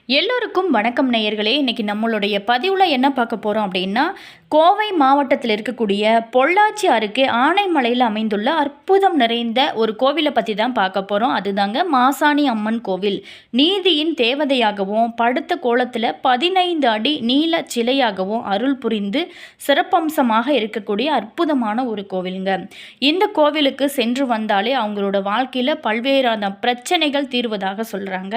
எல்லோருக்கும் வணக்கம் நேயர்களே. இன்னைக்கு நம்மளுடைய பதிவில் என்ன பார்க்க போகிறோம் அப்படின்னா, கோவை மாவட்டத்தில் இருக்கக்கூடிய பொள்ளாச்சி அருகே ஆனைமலையில் அமைந்துள்ள அற்புதம் நிறைந்த ஒரு கோவிலை பற்றி தான் பார்க்க போகிறோம். அதுதாங்க மாசாணி அம்மன் கோவில். நீதியின் தேவதையாகவும் படுத்த கோலத்தில் 15 அடி நீள சிலையாகவும் அருள் புரிந்து சிறப்பம்சமாக இருக்கக்கூடிய அற்புதமான ஒரு கோவிலுங்க. இந்த கோவிலுக்கு சென்று வந்தாலே அவங்களோட வாழ்க்கையில் பல்வேறான பிரச்சனைகள் தீர்வதாக சொல்கிறாங்க.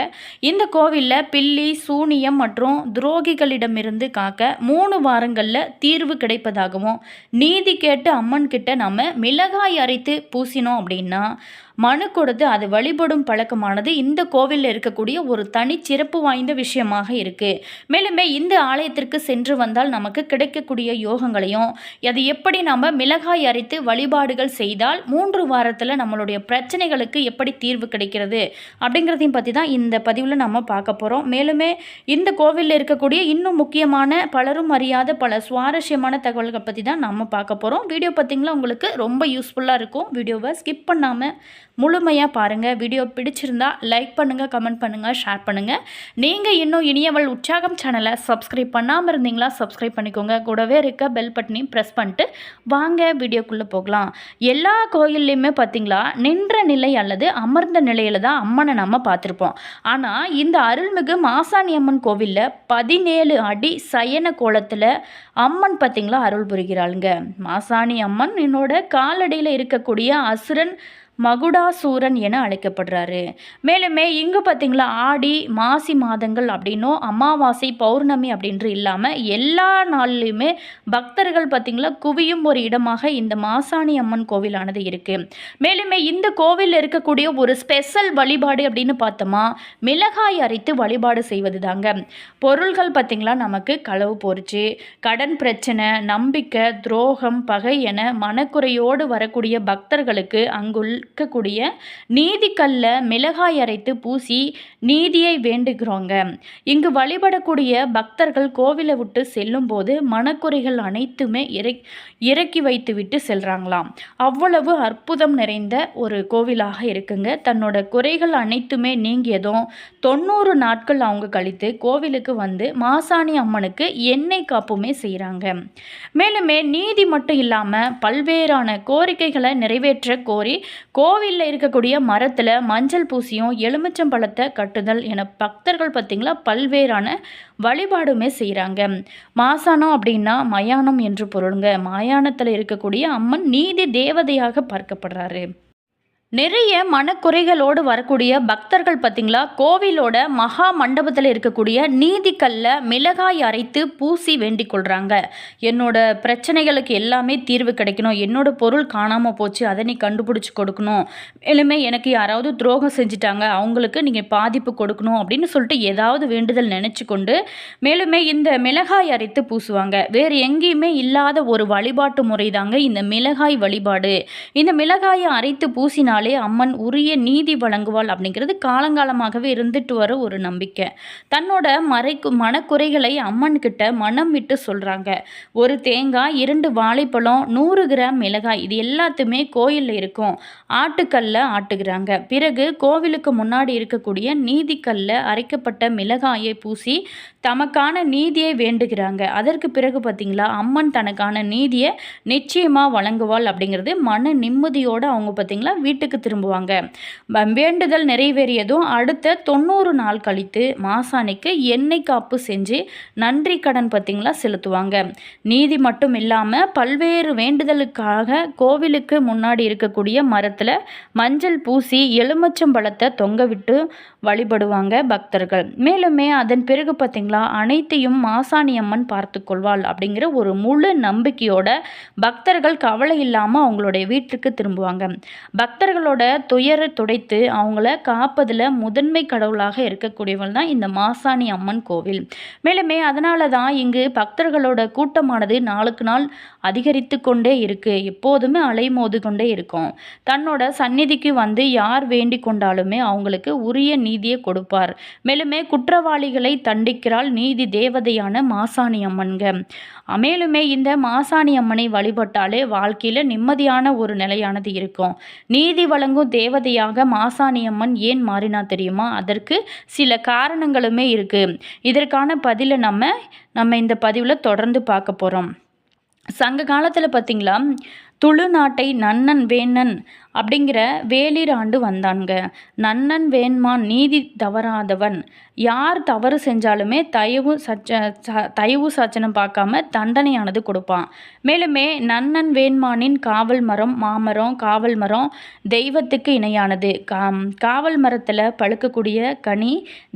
இந்த கோவிலில் பில்லி, சூனியம் மற்றும் துரோகிகளிடமிருந்து காக்க 3 வாரங்களில் தீர்வு கிடைப்பதாகவும், நீதி கேட்டு அம்மன் கிட்ட நம்ம மிளகாய் அரைத்து பூசினோம் அப்படின்னா மனு கொடுத்து அது வழிபடும் பழக்கமானது இந்த கோவிலில் இருக்கக்கூடிய ஒரு தனிச்சிறப்பு வாய்ந்த விஷயமாக இருக்குது. மேலுமே இந்த ஆலயத்திற்கு சென்று வந்தால் நமக்கு கிடைக்கக்கூடிய யோகங்களையும், அது எப்படி நம்ம மிளகாய் அரைத்து வழிபாடுகள் செய்தால் 3 வாரத்தில் நம்மளுடைய பிரச்சனைகளுக்கு எப்படி தீர்வு கிடைக்கிறது அப்படிங்கிறதையும் பற்றி தான் இந்த பதிவில் நம்ம பார்க்க போகிறோம். மேலுமே இந்த கோவிலில் இருக்கக்கூடிய இன்னும் முக்கியமான பலரும் அறியாத பல சுவாரஸ்யமான தகவல்கள் பற்றி தான் நம்ம பார்க்க போகிறோம். வீடியோ பார்த்திங்களா உங்களுக்கு ரொம்ப யூஸ்ஃபுல்லாக இருக்கும். வீடியோவை ஸ்கிப் பண்ணாமல் முழுமையாக பாருங்கள். வீடியோ பிடிச்சிருந்தா லைக் பண்ணுங்கள், கமெண்ட் பண்ணுங்கள், ஷேர் பண்ணுங்கள். நீங்கள் இன்னும் இனியவள் உற்சாகம் சேனலை சப்ஸ்கிரைப் பண்ணாமல் இருந்தீங்களா சப்ஸ்கிரைப் பண்ணிக்கோங்க. கூடவே இருக்க பெல் பட்டனையும் ப்ரெஸ் பண்ணிட்டு வாங்க வீடியோக்குள்ளே போகலாம். எல்லா கோயில்லையுமே பார்த்திங்களா நின்ற நிலை அல்லது அமர்ந்த நிலையில் தான் அம்மனை நம்ம பார்த்துருப்போம். ஆனால் இந்த அருள்மிகு மாசாணி அம்மன் கோவிலில் 17 அடி சயன கோலத்தில் அம்மன் பார்த்திங்களா அருள் புரிகிறாளுங்க. மாசாணி அம்மன் என்னோட காலடியில் இருக்கக்கூடிய அசுரன் மகுடாசூரன் என அழைக்கப்படுறாரு. மேலுமே இங்கு பார்த்திங்களா ஆடி மாசி மாதங்கள் அப்படின்னும் அமாவாசை பௌர்ணமி அப்படின்று இல்லாமல் எல்லா நாள்லையுமே பக்தர்கள் பார்த்திங்களா குவியும் ஒரு இடமாக இந்த மாசாணி அம்மன் கோவிலானது இருக்குது. மேலுமே இந்த கோவிலில் இருக்கக்கூடிய ஒரு ஸ்பெஷல் வழிபாடு அப்படின்னு பார்த்தோமா, மிளகாய் அரைத்து வழிபாடு செய்வது தாங்க. பொருள்கள் பார்த்திங்களா நமக்கு களவு போச்சு, கடன் பிரச்சனை, நம்பிக்கை, துரோகம், பகை என மனக்குறையோடு வரக்கூடிய பக்தர்களுக்கு அங்குள்ள இருக்கக்கூடிய நீதிக்கல்ல மிளகாய் அரைத்து பூசி நீதியை வேண்டுகிறோங்க. இங்கு வழிபடக்கூடிய பக்தர்கள் கோவிலை விட்டு செல்லும் போது மனக்குறைகள் அனைத்துமே இறக்கி வைத்து விட்டு செல்றாங்களாம். அவ்வளவு அற்புதம் நிறைந்த ஒரு கோவிலாக இருக்குங்க. தன்னோட குறைகள் அனைத்துமே நீங்கியதும் 90 நாட்கள் அவங்க கழித்து கோவிலுக்கு வந்து மாசாணி அம்மனுக்கு எண்ணெய் காப்புமே செய்கிறாங்க. மேலுமே நீதி மட்டும் இல்லாமல் பல்வேறான கோரிக்கைகளை நிறைவேற்ற கோரி கோவிலில் இருக்கக்கூடிய மரத்தில் மஞ்சள் பூசியும் எலுமிச்சம்பழத்தை கட்டுதல் என பக்தர்கள் பார்த்திங்களா பல்வேறான வழிபாடுமே செய்கிறாங்க. மாசாணம் அப்படின்னா மயானம் என்று பொருளுங்க. மயானத்தில் இருக்கக்கூடிய அம்மன் நீதி தேவதையாக பார்க்கப்படுறாரு. நிறைய மனக்குறைகளோடு வரக்கூடிய பக்தர்கள் பார்த்திங்களா கோவிலோட மகா மண்டபத்தில் இருக்கக்கூடிய நீதிக்கல்ல மிளகாய் அரைத்து பூசி வேண்டிக் கொள்கிறாங்க. என்னோட பிரச்சனைகளுக்கு எல்லாமே தீர்வு கிடைக்கணும், என்னோட பொருள் காணாமல் போச்சு, அதை நீ கண்டுபிடிச்சி கொடுக்கணும், மேலுமே எனக்கு யாராவது துரோகம் செஞ்சுட்டாங்க அவங்களுக்கு நீங்கள் பாதிப்பு கொடுக்கணும் அப்படின்னு சொல்லிட்டு ஏதாவது வேண்டுதல் நினச்சி கொண்டு மேலுமே இந்த மிளகாய் அரைத்து பூசுவாங்க. வேறு எங்கேயுமே இல்லாத ஒரு வழிபாட்டு முறை தாங்க இந்த மிளகாய் வழிபாடு. இந்த மிளகாயை அரைத்து பூசினாலே அம்மன் உரிய நீதி வழங்குவாள் அப்படிங்கிறது காலங்காலமாகவே இருந்துட்டு வர ஒரு நம்பிக்கை. தன்னோட மனக்குறைகளை அம்மன் கிட்ட மனம் விட்டு சொல்றாங்க. ஒரு தேங்காய், 2 வாழைப்பழம், 100 கிராம் மிளகாய் இது எல்லாத்துமே கோயிலில் இருக்கும் ஆட்டுக்கல்ல ஆட்டுகிறாங்க. பிறகு கோவிலுக்கு முன்னாடி இருக்கக்கூடிய நீதிக்கல்ல அரைக்கப்பட்ட மிளகாயை பூசி தமக்கான நீதியை வேண்டுகிறாங்க. அதற்கு பிறகு பார்த்தீங்களா அம்மன் தனக்கான நீதியை நிச்சயமாக வழங்குவாள் அப்படிங்கிறது மன நிம்மதியோடு அவங்க பார்த்தீங்களா வீட்டுக்கு திரும்புவாங்க. வேண்டுதல் நிறைவேறியதும் அடுத்த 90 நாள் கழித்து மாசாணிக்கு எண்ணெய் காப்பு செஞ்சு நன்றி கடன் பார்த்தீங்களா செலுத்துவாங்க. நீதி மட்டும் இல்லாமல் பல்வேறு வேண்டுதலுக்காக கோவிலுக்கு முன்னாடி இருக்கக்கூடிய மரத்தில் மஞ்சள் பூசி எலுமிச்சம்பழத்தை தொங்க விட்டு வழிபடுவாங்க பக்தர்கள். மேலுமே அதன் பிறகு பார்த்தீங்களா அனைத்தையும் மாசாணி அம்மன் பார்த்து கொள்வாள் அப்படிங்கிற ஒரு முழு நம்பிக்கையோட பக்தர்கள் கவலை இல்லாமல் அவங்களுடைய வீட்டுக்கு திரும்புவாங்க. பக்தர்களோட துயரை துடைத்து அவங்கள காப்பதில் முதன்மை கடவுளாக இருக்கக்கூடியவள் தான் இந்த மாசாணி அம்மன் கோவில். மேலுமே அதனால தான் இங்கு பக்தர்களோட கூட்டமானது நாளுக்கு நாள் அதிகரித்து கொண்டே இருக்கு. எப்போதுமே அலைமோது கொண்டே இருக்கும். தன்னோட சந்நிதிக்கு வந்து யார் வேண்டிக் கொண்டாலுமே அவங்களுக்கு உரிய நீதியை கொடுப்பார். மேலுமே குற்றவாளிகளை தண்டிக்கிறாள் நீதி தேவதையான மாசாணி அம்மன்க. மேலுமே இந்த மாசாணி அம்மனை வழிபட்டாலே வாழ்க்கையில் நிம்மதியான ஒரு நிலையானது இருக்கும். நீதி வழங்கும் தேவதையாக மாசாணி அம்மன் ஏன் மாறினா தெரியுமா? அதற்கு சில காரணங்களுமே இருக்குது. இதற்கான பதிலை நம்ம இந்த பதிவில் தொடர்ந்து பார்க்க போகிறோம். சங்க காலத்தில் பார்த்திங்களா, துளு நாட்டை நன்னன் வேணன் அப்படிங்கிற வேளிர் ஆண்டு வந்தாங்க. நன்னன் வேண்மான் நீதி தவறாதவன், யார் தவறு செஞ்சாலுமே தயவு சச்சனம் பார்க்காம தண்டனையானது கொடுப்பான். மேலுமே நன்னன் வேண்மானின் காவல் மரம் மாமரம் காவல் மரம் தெய்வத்துக்கு இணையானது. காவல் மரத்தில் பழுக்கக்கூடிய கனி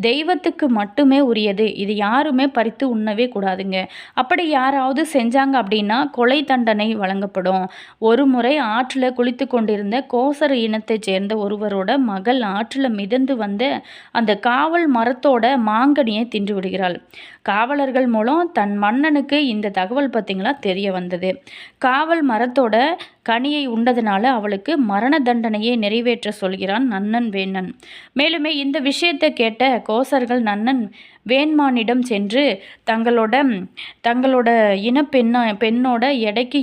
தெய்வத்துக்கு மட்டுமே உரியது. இது யாருமே பறித்து உண்ணவே கூடாதுங்க. அப்படி யாராவது செஞ்சாங்க அப்படின்னா கொலை தண்டனை வழங்கப்படும். ஒரு முறை ஆற்றில் குளித்து கொண்டிருந்த கோசர இனத்தைச் சேர்ந்த ஒருவரோட மகள் ஆற்றில் மிதந்து வந்த அந்த காவல் மரத்தோட மாங்கனியை தின்று விடுகிறாள். காவலர்கள் மூலம் தன் மன்னனுக்கு இந்த தகவல் பார்த்திங்களா தெரிய வந்தது. காவல் மரத்தோட கனியை உண்டதுனால அவளுக்கு மரண தண்டனையை நிறைவேற்ற சொல்கிறான் நன்னன் வேணன். மேலுமே இந்த விஷயத்தை கேட்ட கோசர்கள் நன்னன் வேண்மானிடம் சென்று தங்களோட பெண்ணோட எடைக்கு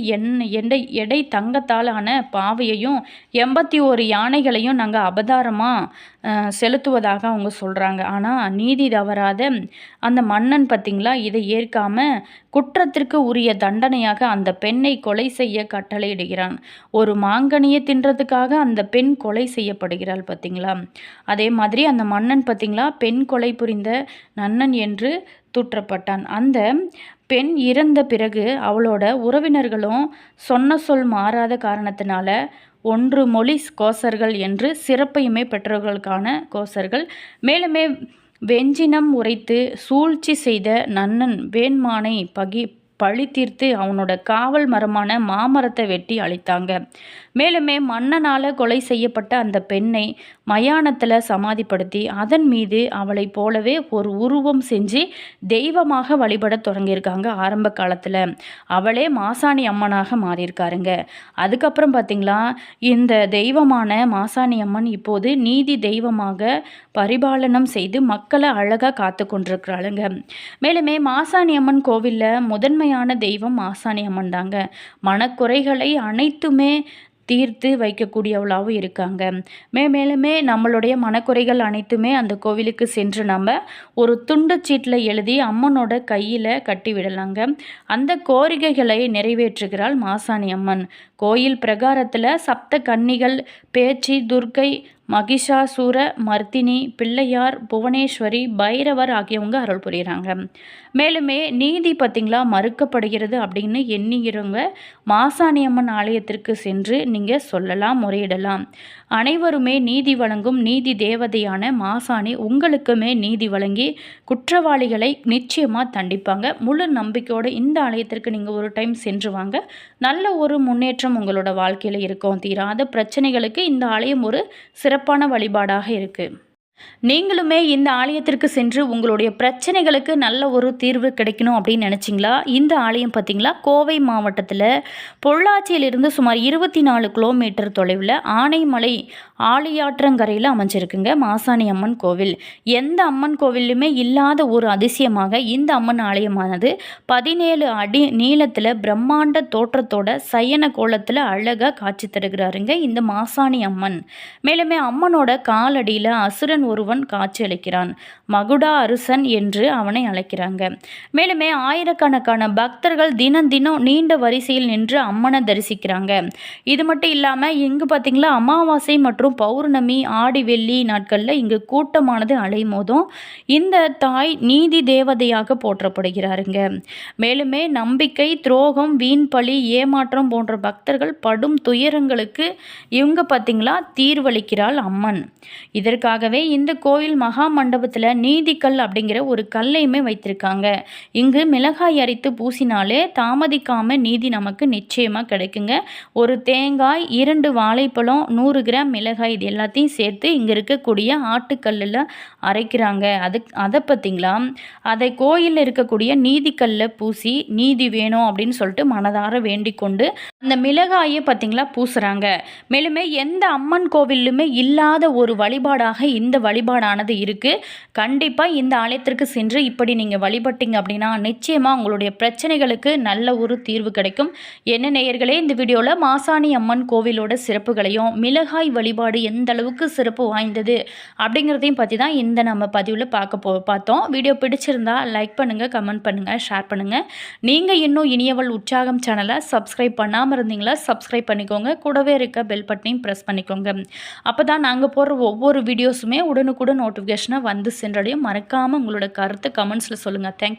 எடை தங்கத்தாலான பாவையையும் 81 யானைகளையும் நாங்கள் அபதாரமாக செலுத்துவதாக அவங்க சொல்கிறாங்க. ஆனால் நீதி தவறாத அந்த மன்னன் பார்த்திங்களா இதை ஏற்காம குற்றத்திற்கு உரிய தண்டனையாக அந்த பெண்ணை கொலை செய்ய கட்டளையிடுகிறான். ஒரு மாங்கனியை தின்றதுக்காக அந்த பெண் கொலை செய்யப்படுகிறாள் பார்த்திங்களா. அதே மாதிரி அந்த மன்னன் பார்த்திங்களா பெண் கொலை புரிந்த நன்னன் என்று தூற்றப்பட்டான். அந்த பெண் இறந்த பிறகு அவளோட உறவினர்களும் சொன்ன சொல் மாறாத காரணத்தினால 1 மொழி கோசர்கள் என்று சிறப்பையுமே பெற்றவர்களுக்கான கோசர்கள். மேலுமே வெஞ்சினம் உரைத்து சூழ்ச்சி செய்த நன்னன் வேண்மானை பழி தீர்த்து அவனோட காவல் மரமான மாமரத்தை வெட்டி அழித்தாங்க. மேலுமே மன்னனால் கொலை செய்யப்பட்ட அந்த பெண்ணை மயானத்தில் சமாதிப்படுத்தி அதன் மீது அவளை போலவே ஒரு உருவம் செஞ்சு தெய்வமாக வழிபட தொடங்கியிருக்காங்க. ஆரம்ப காலத்தில் அவளே மாசாணி அம்மனாக மாறியிருக்காருங்க. அதுக்கப்புறம் பார்த்திங்களா இந்த தெய்வமான மாசாணி அம்மன் இப்போது நீதி தெய்வமாக பரிபாலனம் செய்து மக்களை அழகாக காத்து கொண்டிருக்கிறாளுங்க. மேலுமே மாசாணி அம்மன் கோவிலில் முதன்மையான தெய்வம் மாசாணி அம்மன் தாங்க. மனக்குறைகளை அனைத்துமே தீர்த்து வைக்கக்கூடியவளாகவும் இருக்காங்க. மேலுமே நம்மளுடைய மனக்குறைகள் அனைத்துமே அந்த கோவிலுக்கு சென்று நம்ம ஒரு துண்டு சீட்டில் எழுதி அம்மனோட கையில் கட்டி விடலாங்க. அந்த கோரிக்கைகளை நிறைவேற்றுகிறாள் மாசாணி அம்மன். கோயில் பிரகாரத்தில் சப்த கன்னிகள் பேச்சி, துர்க்கை, மகிஷாசூர மர்த்தினி, பிள்ளையார், புவனேஸ்வரி, பைரவர் ஆகியவங்க அருள் புரிகிறாங்க. மேலுமே நீதி பார்த்திங்களா மறுக்கப்படுகிறது அப்படின்னு எண்ணுகிறவங்க மாசாணி அம்மன் ஆலயத்திற்கு சென்று நீங்கள் சொல்லலாம், முறையிடலாம். அனைவருமே நீதி வழங்கும் நீதி தேவதையான மாசாணி உங்களுக்குமே நீதி வழங்கி குற்றவாளிகளை நிச்சயமாக தண்டிப்பாங்க. முழு நம்பிக்கையோடு இந்த ஆலயத்திற்கு நீங்கள் ஒரு டைம் சென்று வாங்க. நல்ல ஒரு முன்னேற்றம் உங்களோட வாழ்க்கையில் இருக்கும். தீராத பிரச்சனைகளுக்கு இந்த ஆலயம் ஒரு சிறப்பான வழிபாடாக இருக்குது. நீங்களுமே இந்த ஆலயத்திற்கு சென்று உங்களுடைய பிரச்சனைகளுக்கு நல்ல ஒரு தீர்வு கிடைக்கணும் அப்படின்னு நினச்சிங்களா? இந்த ஆலயம் பார்த்திங்களா கோவை மாவட்டத்தில் பொள்ளாச்சியிலிருந்து சுமார் 24 கிலோமீட்டர் தொலைவில் ஆனைமலை ஆழியாற்றங்கரையில் அமைஞ்சிருக்குங்க மாசாணி அம்மன் கோவில். எந்த அம்மன் கோவிலுமே இல்லாத ஒரு அதிசயமாக இந்த அம்மன் ஆலயமானது 17 அடி நீளத்தில் பிரம்மாண்ட தோற்றத்தோட சயன கோலத்தில் அழகாக காட்சி தருகிறாருங்க இந்த மாசாணி அம்மன். மேலுமே அம்மனோட காலடியில் அசுரன் ஒருவன் காட்சியளிக்கிறான். மகுடா அருசன் என்று அவனை அழைக்கிறாங்க. மேலுமே ஆயிரக்கணக்கான பக்தர்கள் தினம் நீண்ட வரிசையில் நின்று அம்மனை தரிசிக்கிறாங்க. இது மட்டும் இல்லாமல் இங்கு பார்த்திங்களா அமாவாசை மற்றும் பௌர்ணமி, ஆடி, வெள்ளி நாட்களில் இங்கு கூட்டமானது அலைமோதும். இந்த தாய் நீதி தேவதையாக போற்றப்படுகிறாருங்க. மேலுமே நம்பிக்கை, துரோகம், வீண் பழி, ஏமாற்றம் போன்ற பக்தர்கள் படும் துயரங்களுக்கு இவங்க பார்த்திங்களா தீர்வளிக்கிறாள் அம்மன். இதற்காகவே இந்த கோயில் மகா மண்டபத்தில் நீதிக்கல் அப்படிங்கிற ஒரு கல்லையுமே வைத்திருக்காங்க. இங்கு மிளகாய் அரைத்து பூசினாலே தாமதிக்காமல் நீதி நமக்கு நிச்சயமாக கிடைக்குங்க. ஒரு தேங்காய், 2 வாழைப்பழம், 100 கிராம் மிளகாய் இது எல்லாத்தையும் சேர்த்து இங்கே இருக்கக்கூடிய ஆட்டுக்கல்லில் அரைக்கிறாங்க. அதை பார்த்திங்களா அதை கோயிலில் இருக்கக்கூடிய நீதிக்கல்லில் பூசி நீதி வேணும் அப்படின்னு சொல்லிட்டு மனதார வேண்டிக் கொண்டு அந்த மிளகாயை பார்த்திங்களா பூசுகிறாங்க. மேலுமே எந்த அம்மன் கோவிலுமே இல்லாத ஒரு வழிபாடாக இந்த வழிபாடானது இருக்குது. கண்டிப்பாக இந்த ஆலயத்திற்கு சென்று இப்படி நீங்கள் வழிபட்டீங்க அப்படின்னா நிச்சயமாக உங்களுடைய பிரச்சனைகளுக்கு நல்ல ஒரு தீர்வு கிடைக்கும். என்ன நேயர்களே, இந்த வீடியோவில் மாசாணி அம்மன் கோவிலோட சிறப்புகளையும் மிளகாய் வழிபாடு எந்த அளவுக்கு சிறப்பு வாய்ந்தது அப்படிங்கிறதையும் பற்றி தான் இந்த நம்ம பதிவில் பார்த்தோம். வீடியோ பிடிச்சிருந்தா லைக் பண்ணுங்கள், கமெண்ட் பண்ணுங்கள், ஷேர் பண்ணுங்கள். நீங்கள் இன்னும் இனியவள் உற்சாகம் சேனலை சப்ஸ்கிரைப் பண்ணாமல் இருந்தீங்களா சப்ஸ்கிரைப் பண்ணிக்கோங்க. கூடவே இருக்க பெல் பட்டனையும் ப்ரெஸ் பண்ணிக்கோங்க. அப்போ தான் நாங்கள் போடுற ஒவ்வொரு வீடியோஸுமே உடனுக்குடன் நோட்டிஃபிகேஷனாக வந்து சென்றடையும். மறக்காமல் உங்களோட கருத்து கமெண்ட்ஸில் சொல்லுங்கள். தேங்க்யூ.